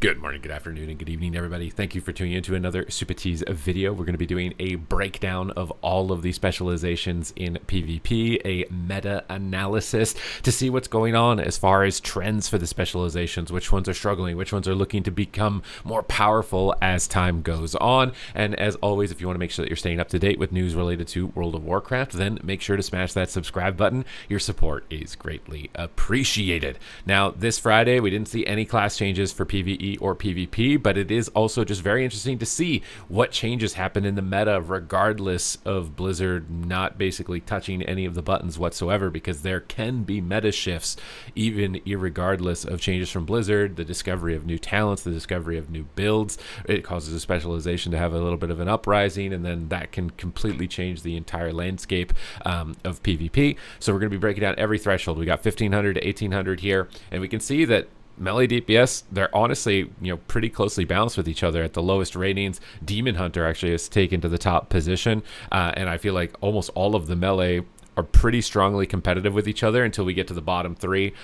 Good morning, good afternoon, and good evening, everybody. Thank you for tuning into another Supatease video. We're going to be doing a breakdown of all of the specializations in PvP, a meta-analysis to see what's going on as far as trends for the specializations, which ones are struggling, which ones are looking to become more powerful as time goes on. And as always, if you want to make sure that you're staying up to date with news related to World of Warcraft, then make sure to smash that subscribe button. Your support is greatly appreciated. Now, this Friday, we didn't see any class changes for PvE or PvP, but it is also just very interesting to see what changes happen in the meta regardless of Blizzard not basically touching any of the buttons whatsoever, because there can be meta shifts even irregardless of changes from Blizzard, the discovery of new talents, the discovery of new builds. It causes a specialization to have a little bit of an uprising, and then that can completely change the entire landscape of PvP. So we're going to be breaking down every threshold. We got 1500 to 1800 here, and we can see that melee DPS, they're honestly, pretty closely balanced with each other at the lowest ratings. Demon Hunter actually has taken to the top position, and I feel like almost all of the melee are pretty strongly competitive with each other until we get to the bottom three,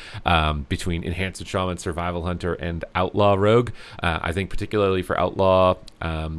between Enhanced Shaman, Survival Hunter, and Outlaw Rogue. I think particularly for Outlaw,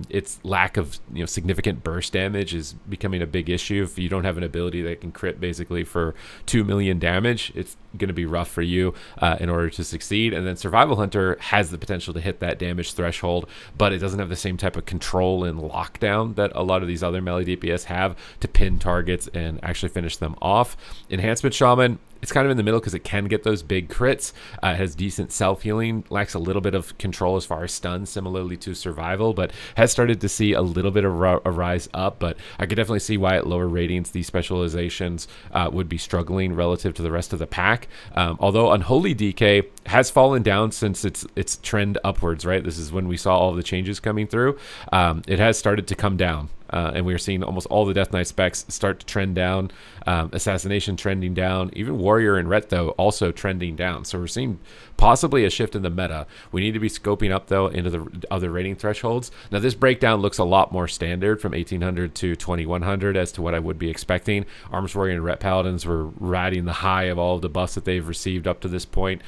its lack of significant burst damage is becoming a big issue. If you don't have an ability that can crit basically for 2 million damage, it's going to be rough for you in order to succeed. And then Survival Hunter has the potential to hit that damage threshold, but it doesn't have the same type of control and lockdown that a lot of these other melee DPS have to pin targets and actually finish them off. Enhancement Shaman, it's kind of in the middle because it can get those big crits. It has decent self-healing, lacks a little bit of control as far as stuns, similarly to Survival, but has started to see a little bit of a rise up. But I could definitely see why at lower ratings these specializations would be struggling relative to the rest of the pack. Although Unholy DK has fallen down since its trend upwards, right? This is when we saw all the changes coming through. It has started to come down. And we're seeing almost all the Death Knight specs start to trend down. Assassination trending down. Even Warrior and Ret, though, also trending down. So we're seeing possibly a shift in the meta. We need to be scoping up, though, into the other rating thresholds. Now, this breakdown looks a lot more standard from 1800 to 2100 as to what I would be expecting. Arms Warrior and Ret Paladins were riding the high of all of the buffs that they've received up to this point,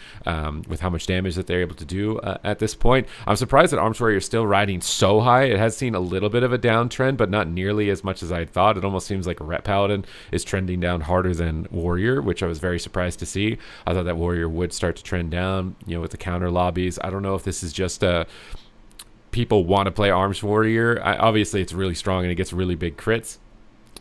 with how much damage that they're able to do at this point. I'm surprised that Arms Warrior is still riding so high. It has seen a little bit of a downtrend, but not nearly as much as I thought. It almost seems like a Ret Paladin is trending down harder than Warrior, which I was very surprised to see. I thought that Warrior would start to trend down, with the counter lobbies. I don't know if this is just people want to play Arms Warrior. Obviously, it's really strong and it gets really big crits.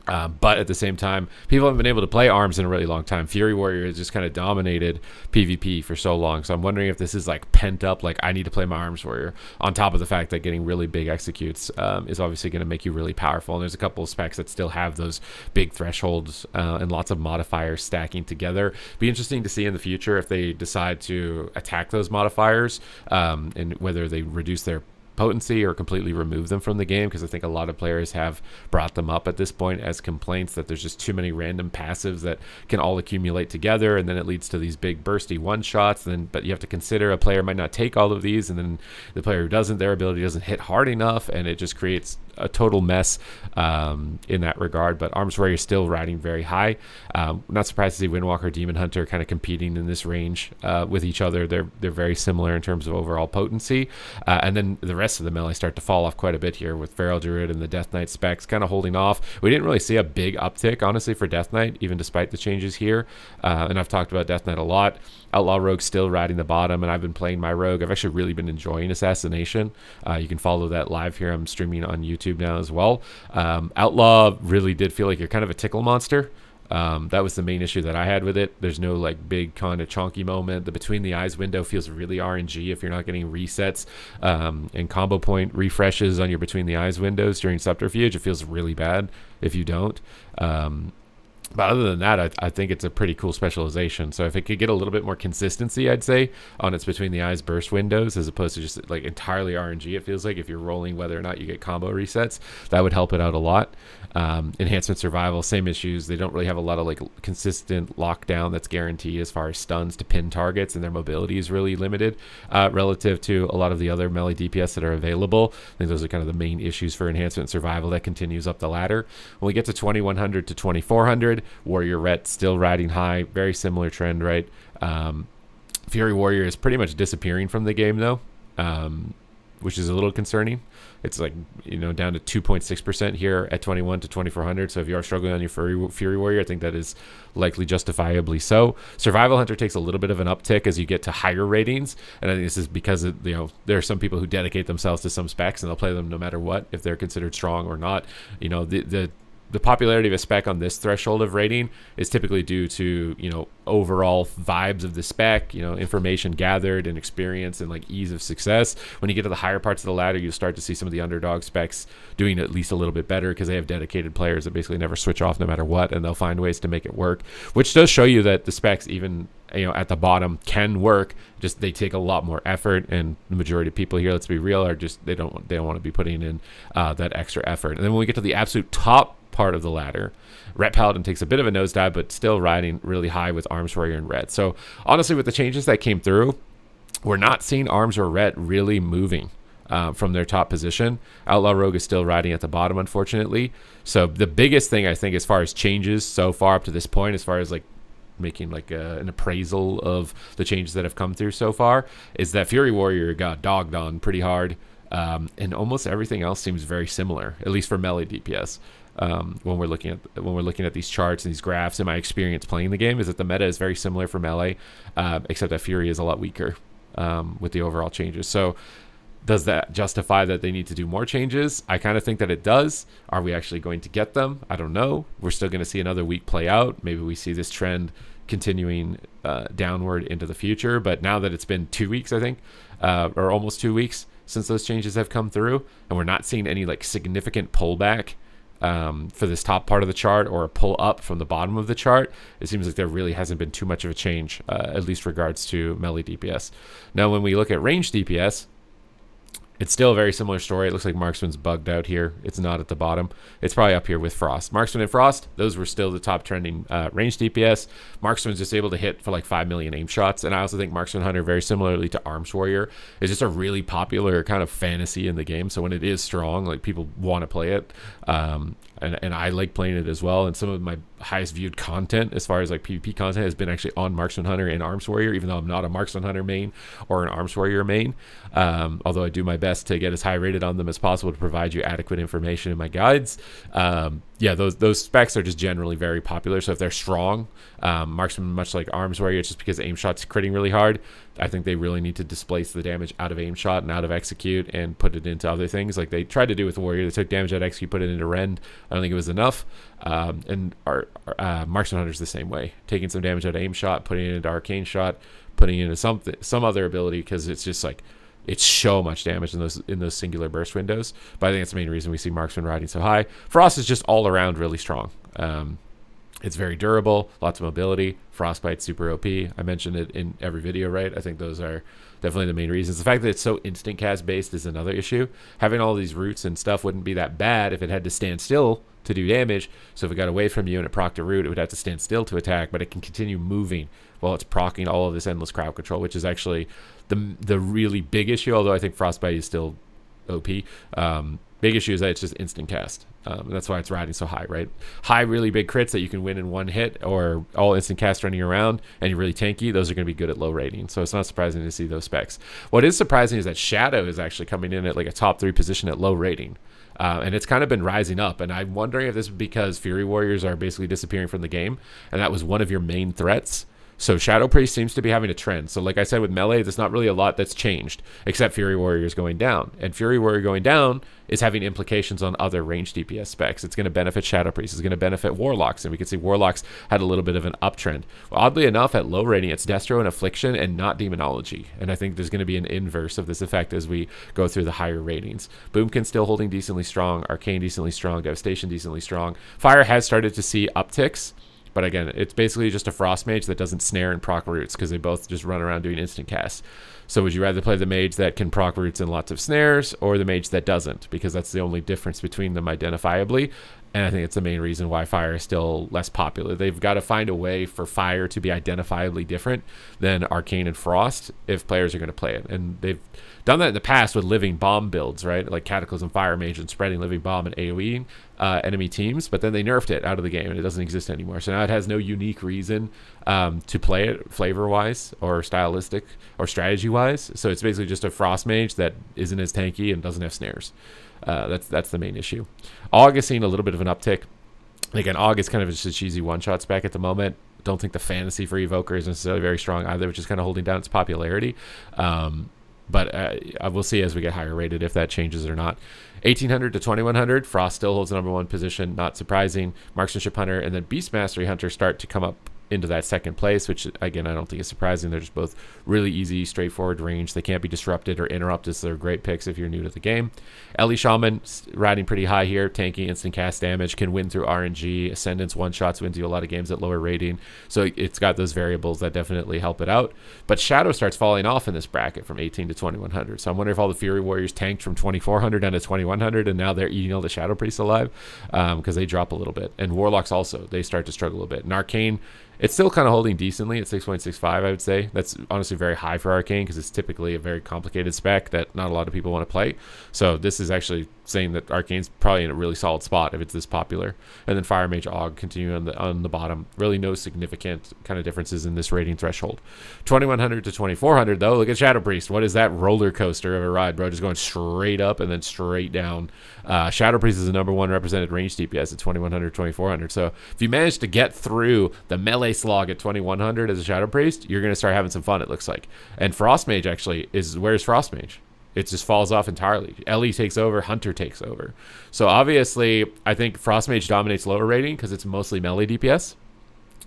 But at the same time, people haven't been able to play Arms in a really long time. Fury Warrior has just kind of dominated PvP for so long. So I'm wondering if this is like pent up, like I need to play my Arms Warrior, on top of the fact that getting really big executes is obviously going to make you really powerful. And there's a couple of specs that still have those big thresholds and lots of modifiers stacking together. Be interesting to see in the future if they decide to attack those modifiers, and whether they reduce their potency or completely remove them from the game, because I think a lot of players have brought them up at this point as complaints that there's just too many random passives that can all accumulate together, and then it leads to these big bursty one-shots. But you have to consider a player might not take all of these, and then the player who doesn't, their ability doesn't hit hard enough, and it just creates a total mess in that regard. But Arms Warrior is still riding very high. Not surprised to see Windwalker, Demon Hunter kind of competing in this range with each other. They're very similar in terms of overall potency, and then the rest of the melee start to fall off quite a bit here with Feral Druid and the Death Knight specs kind of holding off. We didn't really see a big uptick, honestly, for Death Knight, even despite the changes here. And I've talked about Death Knight a lot. Outlaw Rogue still riding the bottom, and I've been playing my Rogue. I've actually really been enjoying Assassination. You can follow that live here. I'm streaming on YouTube now as well. Outlaw really did feel like you're kind of a tickle monster. That was the main issue that I had with it. There's no like big kind of chonky moment. The between the eyes window feels really RNG if you're not getting resets and combo point refreshes on your between the eyes windows during Subterfuge. It feels really bad if you don't. But other than that, I think it's a pretty cool specialization. So if it could get a little bit more consistency, I'd say, on its between the eyes burst windows, as opposed to just like entirely RNG, it feels like if you're rolling whether or not you get combo resets, that would help it out a lot. Enhancement Survival, same issues. They don't really have a lot of like consistent lockdown that's guaranteed as far as stuns to pin targets, and their mobility is really limited relative to a lot of the other melee DPS that are available. I think those are kind of the main issues for Enhancement Survival that continues up the ladder. When we get to 2100 to 2400, Warrior Ret still riding high, very similar trend, right? Fury Warrior is pretty much disappearing from the game though. which is a little concerning. It's like, down to 2.6% here at 21 to 2400. So if you are struggling on your Fury Warrior, I think that is likely justifiably so. Survival Hunter takes a little bit of an uptick as you get to higher ratings, and I think this is because there are some people who dedicate themselves to some specs and they'll play them no matter what, if they're considered strong or not. The popularity of a spec on this threshold of rating is typically due to, overall vibes of the spec, information gathered and experience and like ease of success. When you get to the higher parts of the ladder, you start to see some of the underdog specs doing at least a little bit better because they have dedicated players that basically never switch off no matter what, and they'll find ways to make it work, which does show you that the specs, even at the bottom, can work. Just they take a lot more effort, and the majority of people here, let's be real, are just they don't want to be putting in that extra effort. And then when we get to the absolute top part of the ladder, Ret Paladin takes a bit of a nosedive, but still riding really high with Arms Warrior and Ret. So honestly, with the changes that came through, we're not seeing Arms or Ret really moving from their top position. Outlaw Rogue is still riding at the bottom, unfortunately. So the biggest thing I think as far as changes so far up to this point, as far as like making like an appraisal of the changes that have come through so far, is that Fury Warrior got dogged on pretty hard, and almost everything else seems very similar, at least for melee DPS. When we're looking at these charts and these graphs, and my experience playing the game is that the meta is very similar for melee, except that Fury is a lot weaker with the overall changes. So does that justify that they need to do more changes? I kind of think that it does. Are we actually going to get them? I don't know. We're still going to see another week play out. Maybe we see this trend continuing downward into the future. But now that it's been 2 weeks, I think, or almost 2 weeks since those changes have come through, and we're not seeing any like significant pullback for this top part of the chart or a pull up from the bottom of the chart, it seems like there really hasn't been too much of a change, at least regards to melee DPS. Now, when we look at range DPS, it's still a very similar story. It looks like Marksman's bugged out here. It's not at the bottom. It's probably up here with Frost. Marksman and Frost, those were still the top trending range DPS. Marksman's just able to hit for like 5 million aim shots. And I also think Marksman Hunter, very similarly to Arms Warrior, is just a really popular kind of fantasy in the game. So when it is strong, like people want to play it. And I like playing it as well. And some of my highest viewed content as far as like PvP content has been actually on Marksman Hunter and Arms Warrior, even though I'm not a Marksman Hunter main or an Arms Warrior main. Although I do my best to get as high rated on them as possible to provide you adequate information in my guides. Those specs are just generally very popular. So if they're strong, Marksman, much like Arms Warrior, it's just because aim shot's critting really hard. I think they really need to displace the damage out of aim shot and out of execute and put it into other things. Like they tried to do with Warrior. They took damage out of execute, put it into rend. I don't think it was enough. And our Marksman Hunter's the same way. Taking some damage out of aim shot, putting it into arcane shot, putting it into some other ability, because it's just like it's so much damage in those singular burst windows. But I think that's the main reason we see Marksman riding so high. Frost is just all around really strong. It's very durable, lots of mobility. Frostbite, super OP. I mentioned it in every video, right? I think those are definitely the main reasons. The fact that it's so instant cast based is another issue. Having all these roots and stuff wouldn't be that bad if it had to stand still to do damage. So if it got away from you and it procced a root, it would have to stand still to attack, but it can continue moving while it's proccing all of this endless crowd control, which is actually the really big issue, although I think Frostbite is still OP. Big issue is that it's just instant cast. That's why it's riding so high, right? High, really big crits that you can win in one hit, or all instant cast running around, and you're really tanky. Those are going to be good at low rating. So it's not surprising to see those specs. What is surprising is that Shadow is actually coming in at like a top 3 position at low rating. And it's kind of been rising up. And I'm wondering if this is because Fury Warriors are basically disappearing from the game, and that was one of your main threats. So Shadow Priest seems to be having a trend. So like I said with melee, there's not really a lot that's changed, except Fury Warriors going down. And Fury Warrior going down is having implications on other range DPS specs. It's going to benefit Shadow Priest. It's going to benefit Warlocks. And we can see Warlocks had a little bit of an uptrend. Well, oddly enough, at low rating, it's Destro and Affliction and not Demonology. And I think there's going to be an inverse of this effect as we go through the higher ratings. Boomkin still holding decently strong. Arcane decently strong. Devastation decently strong. Fire has started to see upticks. But again, it's basically just a Frost Mage that doesn't snare and proc roots, because they both just run around doing instant casts. So would you rather play the Mage that can proc roots and lots of snares, or the Mage that doesn't? Because that's the only difference between them identifiably. And I think it's the main reason why Fire is still less popular. They've got to find a way for Fire to be identifiably different than Arcane and Frost if players are going to play it. And they've done that in the past with Living Bomb builds, right? Like Cataclysm Fire Mage and spreading Living Bomb and AoE enemy teams, but then they nerfed it out of the game and it doesn't exist anymore. So now it has no unique reason to play it flavor-wise or stylistic or strategy-wise. wise. So it's basically just a Frost Mage that isn't as tanky and doesn't have snares. That's the main issue. Aug is seeing a little bit of an uptick. Again, Aug is kind of just a cheesy one-shot spec at the moment. Don't think the fantasy for Evoker is necessarily very strong either, which is kind of holding down its popularity. But I will see as we get higher rated if that changes or not. 1800 to 2100, Frost still holds the #1 position, not surprising. Marksmanship Hunter and then Beast Mastery Hunter start to come up into that second place, which again I don't think is surprising. They're just both really easy, straightforward range. They can't be disrupted or interrupted, so they're great picks if you're new to the game. Ellie Shaman riding pretty high here, tanky, instant cast damage, can win through RNG. Ascendance one-shots wins you a lot of games at lower rating, so it's got those variables that definitely help it out. But Shadow starts falling off in this bracket from 18 to 2100, so I'm wondering if all the Fury Warriors tanked from 2400 down to 2100 and now they're eating all the Shadow Priests alive, because they drop a little bit. And Warlocks also, they start to struggle a bit. And Arcane, it's still kind of holding decently at 6.65, I would say. That's honestly very high for Arcane because it's typically a very complicated spec that not a lot of people want to play. So this is actually saying that Arcane's probably in a really solid spot if it's this popular. And then Fire Mage Aug continuing on the bottom. Really no significant kind of differences in this rating threshold. 2100 to 2400 though. Look at Shadow Priest. What is that roller coaster of a ride, bro? Just going straight up and then straight down. Shadow Priest is the #1 represented range DPS at 2100, 2400. So if you manage to get through the melee slog at 2100 as a Shadow Priest, you're going to start having some fun, it looks like. And Frost Mage actually is, where's Frost Mage? It just falls off entirely. Ellie takes over, Hunter takes over. So obviously, I think Frost Mage dominates lower rating because it's mostly melee DPS,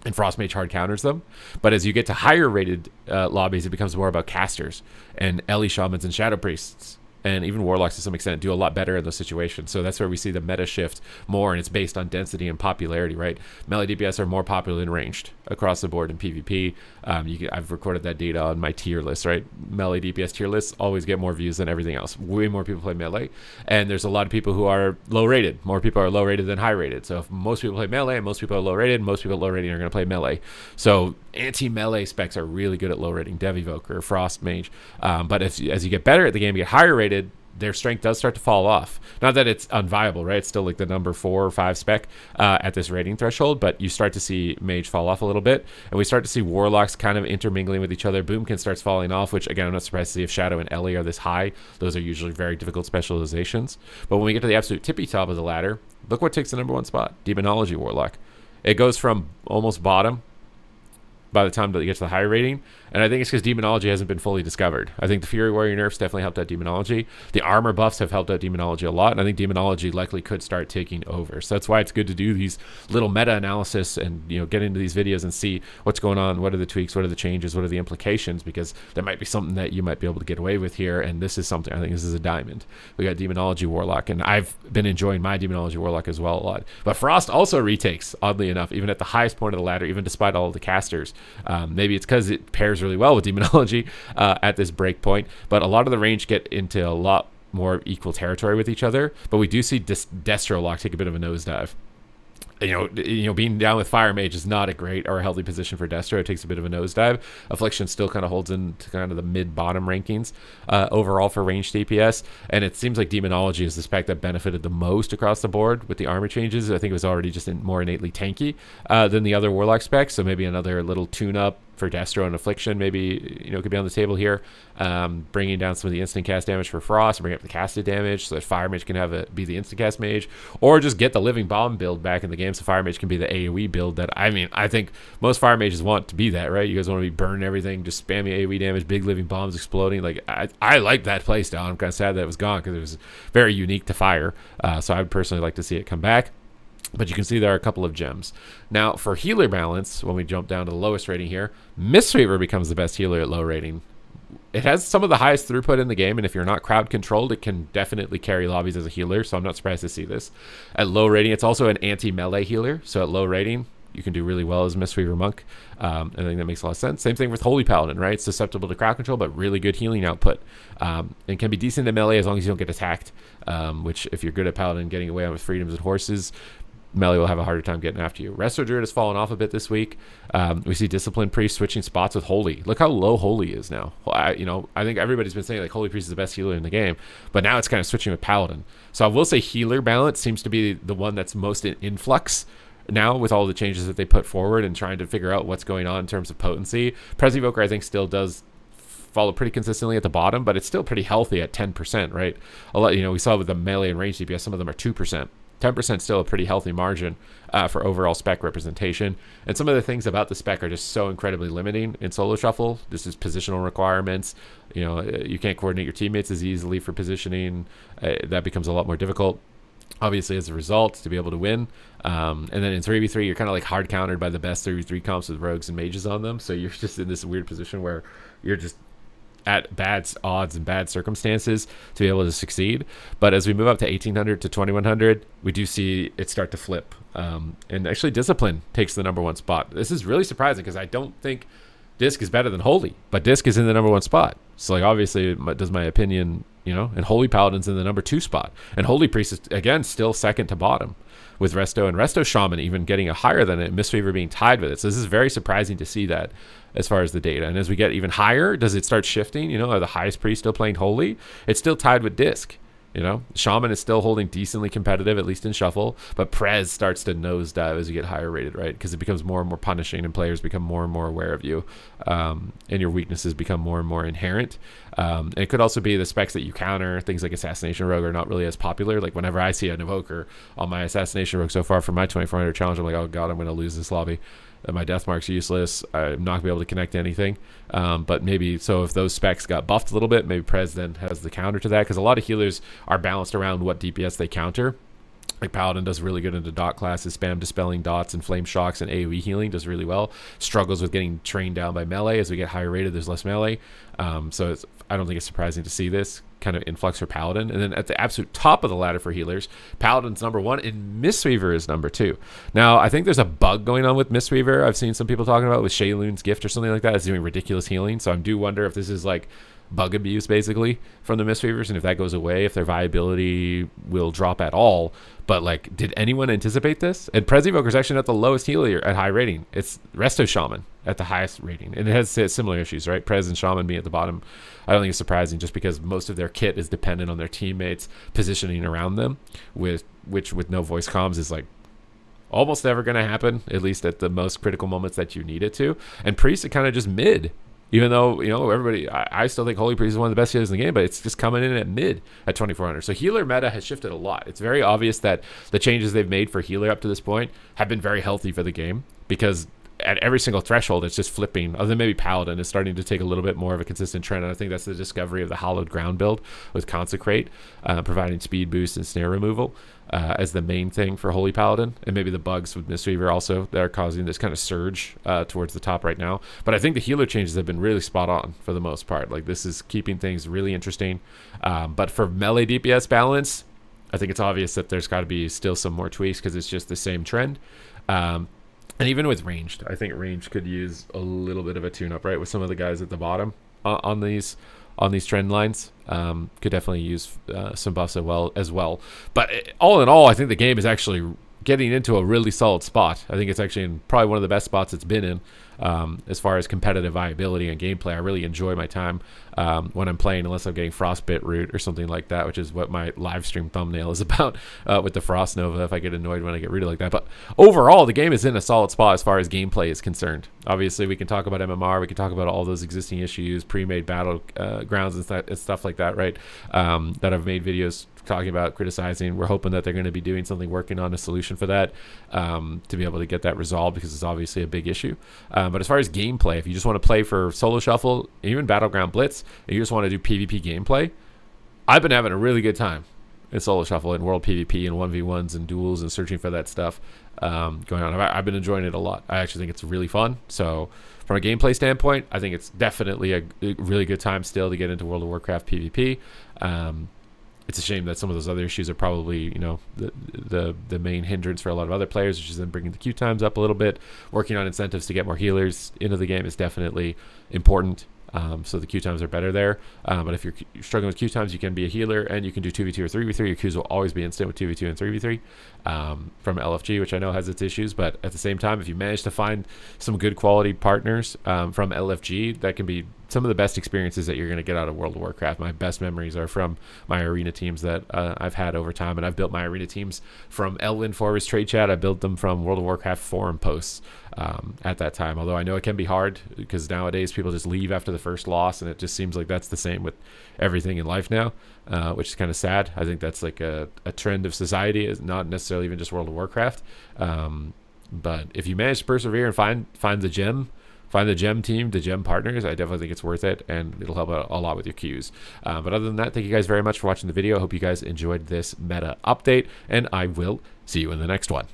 and Frost Mage hard counters them. But as you get to higher rated lobbies, it becomes more about casters and Ellie Shamans and Shadow Priests. And even Warlocks to some extent do a lot better in those situations. So that's where we see the meta shift more, and it's based on density and popularity, right? Melee DPS are more popular than ranged across the board in PvP. I've recorded that data on my tier list, right? Melee DPS tier lists always get more views than everything else. Way more people play melee, and there's a lot of people who are low rated. More people are low rated than high rated. So if most people play melee and most people are low rated, most people at low rating are going to play melee. So anti-melee specs are really good at low rating, Dev Evoker, Frost Mage. But as you get better at the game, you get higher rated, their strength does start to fall off. Not that it's unviable, right? It's still like the number 4 or 5 spec at this rating threshold, but you start to see Mage fall off a little bit, and we start to see Warlocks kind of intermingling with each other. Boomkin starts falling off, which again, I'm not surprised to see if Shadow and Ellie are this high. Those are usually very difficult specializations. But when we get to the absolute tippy top of the ladder, look what takes the #1 spot, Demonology Warlock. It goes from almost bottom by the time that you get to the higher rating, and I think it's because Demonology hasn't been fully discovered. I think the Fury Warrior nerfs definitely helped out Demonology. The armor buffs have helped out Demonology a lot, and I think Demonology likely could start taking over. So that's why it's good to do these little meta-analysis and get into these videos and see what's going on, what are the tweaks, what are the changes, what are the implications, because there might be something that you might be able to get away with here, and this is something, I think this is a diamond. We got Demonology Warlock, and I've been enjoying my Demonology Warlock as well a lot. But Frost also retakes, oddly enough, even at the highest point of the ladder, even despite all of the casters. Maybe it's because it pairs really well with Demonology at this break point, but a lot of the range get into a lot more equal territory with each other. But we do see Destro Lock take a bit of a nosedive. Being down with Fire Mage is not a great or a healthy position for Destro. It takes a bit of a nosedive. Affliction still kind of holds into kind of the mid-bottom rankings overall for range DPS, and it seems like Demonology is the spec that benefited the most across the board with the armor changes. I think it was already just more innately tanky than the other Warlock specs, so maybe another little tune-up for Destro and Affliction maybe could be on the table here, bringing down some of the instant cast damage for Frost and bring up the casted damage so that Fire Mage can be the instant cast mage, or just get the Living Bomb build back in the game so Fire Mage can be the AoE build that I think most Fire Mages want to be that, right? You guys want to be burning everything, just spammy AoE damage, big Living Bombs exploding. Like I like that playstyle. I'm kind of sad that it was gone because it was very unique to Fire, so I would personally like to see it come back. But you can see there are a couple of gems. Now, for healer balance, when we jump down to the lowest rating here, Mistweaver becomes the best healer at low rating. It has some of the highest throughput in the game, and if you're not crowd controlled, it can definitely carry lobbies as a healer, so I'm not surprised to see this. At low rating, it's also an anti-melee healer, so at low rating, you can do really well as Mistweaver Monk. I think that makes a lot of sense. Same thing with Holy Paladin, right? It's susceptible to crowd control, but really good healing output. And can be decent at melee as long as you don't get attacked, which if you're good at Paladin, getting away with freedoms and horses, melee will have a harder time getting after you. Resto Druid has fallen off a bit this week. We see Discipline Priest switching spots with Holy. Look how low Holy is now. I think everybody's been saying like Holy Priest is the best healer in the game, but now it's kind of switching with Paladin. So I will say healer balance seems to be the one that's most in influx now with all the changes that they put forward and trying to figure out what's going on in terms of potency. Pres Evoker I think still does follow pretty consistently at the bottom, but it's still pretty healthy at 10%, right? A lot, we saw with the melee and range DPS, some of them are 2%. 10% still a pretty healthy margin for overall spec representation. And some of the things about the spec are just so incredibly limiting in solo shuffle. This is positional requirements. You can't coordinate your teammates as easily for positioning. That becomes a lot more difficult, obviously, as a result, to be able to win. And then in 3v3, you're kind of like hard countered by the best 3v3 comps with rogues and mages on them. So you're just in this weird position where you're just at bad odds and bad circumstances to be able to succeed. But as we move up to 1800 to 2100, we do see it start to flip. And actually Discipline takes the number 1 spot. This is really surprising because I don't think Disc is better than Holy, but Disc is in the number 1 spot. So like obviously does my opinion, and Holy Paladin's in the number 2 spot. And Holy Priest is again still second to bottom, with Resto and Resto Shaman even getting a higher than it, Mistweaver being tied with it. So this is very surprising to see that as far as the data. And as we get even higher, does it start shifting? Are the highest priest still playing Holy? It's still tied with Disc. Shaman is still holding decently competitive, at least in Shuffle, but Prez starts to nosedive as you get higher rated, right? Because it becomes more and more punishing and players become more and more aware of you, and your weaknesses become more and more inherent. And it could also be the specs that you counter. Things like Assassination Rogue are not really as popular. Like whenever I see an Evoker on my Assassination Rogue so far for my 2400 challenge, I'm like, oh god, I'm going to lose this lobby. My death mark's useless. I'm not going to be able to connect to anything. But maybe, so if those specs got buffed a little bit, maybe Prez then has the counter to that, because a lot of healers are balanced around what DPS they counter. Like Paladin does really good into dot classes, spam dispelling dots and flame shocks, and AoE healing does really well. Struggles with getting trained down by melee. As we get higher rated, there's less melee. So I don't think it's surprising to see this kind of influx for Paladin. And then at the absolute top of the ladder for healers, Paladin's number 1 and Mistweaver is number 2. Now, I think there's a bug going on with Mistweaver. I've seen some people talking about with Shayloon's gift or something like that. It's doing ridiculous healing. So I do wonder if this is like bug abuse basically from the Mistweavers, and if that goes away, if their viability will drop at all. But like, did anyone anticipate this? And Prez Evoker is actually not the lowest healer at high rating. It's Resto Shaman at the highest rating, and it has similar issues, right? Prez and Shaman being at the bottom, I don't think it's surprising, just because most of their kit is dependent on their teammates positioning around them, with no voice comms is like almost never going to happen, at least at the most critical moments that you need it to. And Priest are kind of just mid. Even though, everybody, I still think Holy Priest is one of the best healers in the game, but it's just coming in at mid at 2400. So healer meta has shifted a lot. It's very obvious that the changes they've made for healer up to this point have been very healthy for the game, because at every single threshold, it's just flipping. Other than maybe Paladin is starting to take a little bit more of a consistent trend. And I think that's the discovery of the Hallowed Ground build with Consecrate, providing speed boost and snare removal as the main thing for Holy Paladin. And maybe the bugs with Mistweaver also that are causing this kind of surge towards the top right now. But I think the healer changes have been really spot on for the most part. Like, this is keeping things really interesting. But for melee DPS balance, I think it's obvious that there's got to be still some more tweaks, because it's just the same trend. And even with ranged, I think ranged could use a little bit of a tune-up, right? With some of the guys at the bottom on these trend lines, could definitely use some buffs as well. But all in all, I think the game is actually getting into a really solid spot. I think it's actually in probably one of the best spots it's been in, as far as competitive viability and gameplay. I really enjoy my time when I'm playing, unless I'm getting Frostbit root or something like that, which is what my live stream thumbnail is about, with the Frost Nova, if I get annoyed when I get rooted like that. But overall, the game is in a solid spot as far as gameplay is concerned. Obviously, we can talk about MMR, we can talk about all those existing issues, pre-made battle grounds and stuff like that, right? That I've made videos talking about, criticizing. We're hoping that they're going to be doing something, working on a solution for that, to be able to get that resolved, because it's obviously a big issue. But as far as gameplay, if you just want to play for solo shuffle, even Battleground Blitz, and you just want to do PvP gameplay, I've been having a really good time in solo shuffle and world PvP and 1v1s and duels and searching for that stuff going on. I've been enjoying it a lot. I actually think it's really fun. So from a gameplay standpoint, I think it's definitely a really good time still to get into World of Warcraft PvP. It's a shame that some of those other issues are probably, the main hindrance for a lot of other players, which is then bringing the queue times up a little bit. Working on incentives to get more healers into the game is definitely important. So the queue times are better there. But if you're struggling with queue times, you can be a healer, and you can do 2v2 or 3v3. Your queues will always be instant with 2v2 and 3v3 from LFG, which I know has its issues. But at the same time, if you manage to find some good quality partners from LFG that can be some of the best experiences that you're going to get out of World of Warcraft. My best memories are from my arena teams that I've had over time, and I've built my arena teams from Elwyn Forest Trade Chat. I built them from World of Warcraft forum posts at that time, although I know it can be hard because nowadays people just leave after the first loss, and it just seems like that's the same with everything in life now, which is kind of sad. I think that's like a trend of society, is not necessarily even just World of Warcraft. But if you manage to persevere and find the gem, find the gem team, the gem partners, I definitely think it's worth it, and it'll help out a lot with your queues. But other than that, thank you guys very much for watching the video. I hope you guys enjoyed this meta update, and I will see you in the next one.